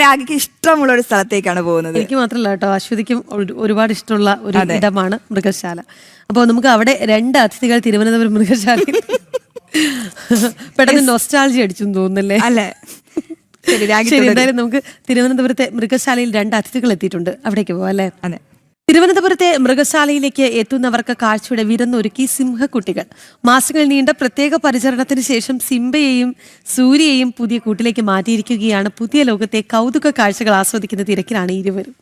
രാഗിക്ക് ഇഷ്ടമുള്ള ഒരു സ്ഥലത്തേക്കാണ് പോകുന്നത്. എനിക്ക് മാത്രമല്ല കേട്ടോ, അശ്വതിക്കും ഒരുപാട് ഇഷ്ടമുള്ള ഒരു ഇടമാണ് മൃഗശാല. അപ്പോൾ നമുക്ക് അവിടെ 2 അതിഥികൾ തിരുവനന്തപുരം മൃഗശാലയിൽ പെട്ടെന്ന് നൊസ്റ്റാൾജി അടിച്ചു തോന്നുന്നല്ലേ? അല്ലേ? ശരി, എന്തായാലും നമുക്ക് തിരുവനന്തപുരത്തെ മൃഗശാലയിൽ 2 അതിഥികൾ എത്തിയിട്ടുണ്ട്, അവിടേക്ക് പോവാം അല്ലേ? അതെ. തിരുവനന്തപുരത്തെ മൃഗശാലയിലേക്ക് എത്തുന്നവർക്ക് കാഴ്ചയുടെ വിരുന്നൊരുക്കി സിംഹക്കുട്ടികൾ. മാസങ്ങൾ നീണ്ട പ്രത്യേക പരിചരണത്തിന് ശേഷം സിംബയെയും സൂര്യയെയും പുതിയ കൂട്ടിലേക്ക് മാറ്റിയിരിക്കുകയാണ്. പുതിയ ലോകത്തെ കൗതുക കാഴ്ചകൾ ആസ്വദിക്കുന്ന തിരക്കിലാണ് ഇരുവരും.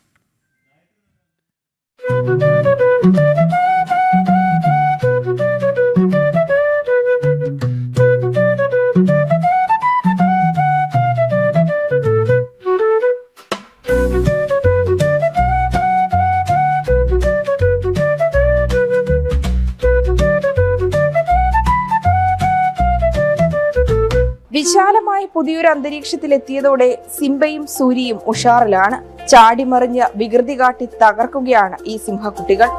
വിശാലമായ പുതിയൊരു അന്തരീക്ഷത്തിലെത്തിയതോടെ സിംബയും സൂര്യയും ഉഷാറിലാണ്. ചാടിമറിഞ്ഞ് വികൃതി കാട്ടി തകർക്കുകയാണ് ഈ സിംഹക്കുട്ടികൾ.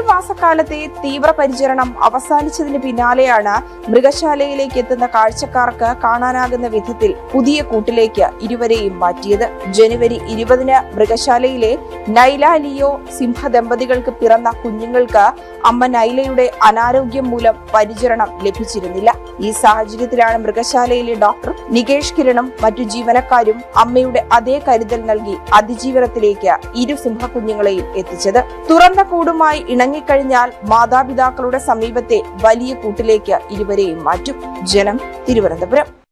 മാസക്കാലത്തെ തീവ്ര പരിചരണം അവസാനിച്ചതിന് പിന്നാലെയാണ് മൃഗശാലയിലേക്ക് എത്തുന്ന കാഴ്ചക്കാർക്ക് കാണാനാകുന്ന വിധത്തിൽ പുതിയ കൂട്ടിലേക്ക് ഇരുവരെയും മാറ്റിയത്. ജനുവരി 20 മൃഗശാലയിലെ നൈല ലിയോ സിംഹ ദമ്പതികൾക്ക് പിറന്ന കുഞ്ഞുങ്ങൾക്ക് അമ്മ നൈലയുടെ അനാരോഗ്യം മൂലം പരിചരണം ലഭിച്ചിരുന്നില്ല. ഈ സാഹചര്യത്തിലാണ് മൃഗശാലയിലെ ഡോക്ടർ നികേഷ് കിരണും മറ്റു ജീവനക്കാരും അമ്മയുടെ അതേ കരുതൽ നൽകി അതിജീവനത്തിലേക്ക് 2 സിംഹക്കുഞ്ഞുങ്ങളെയും എത്തിച്ചത്. തുറന്ന കൂടുമായി ഇണങ്ങിക്കഴിഞ്ഞാൽ മാതാപിതാക്കളുടെ സമീപത്തെ വലിയ കൂട്ടിലേക്ക് ഇരുവരെയും മാറ്റും. ജനം, തിരുവനന്തപുരം.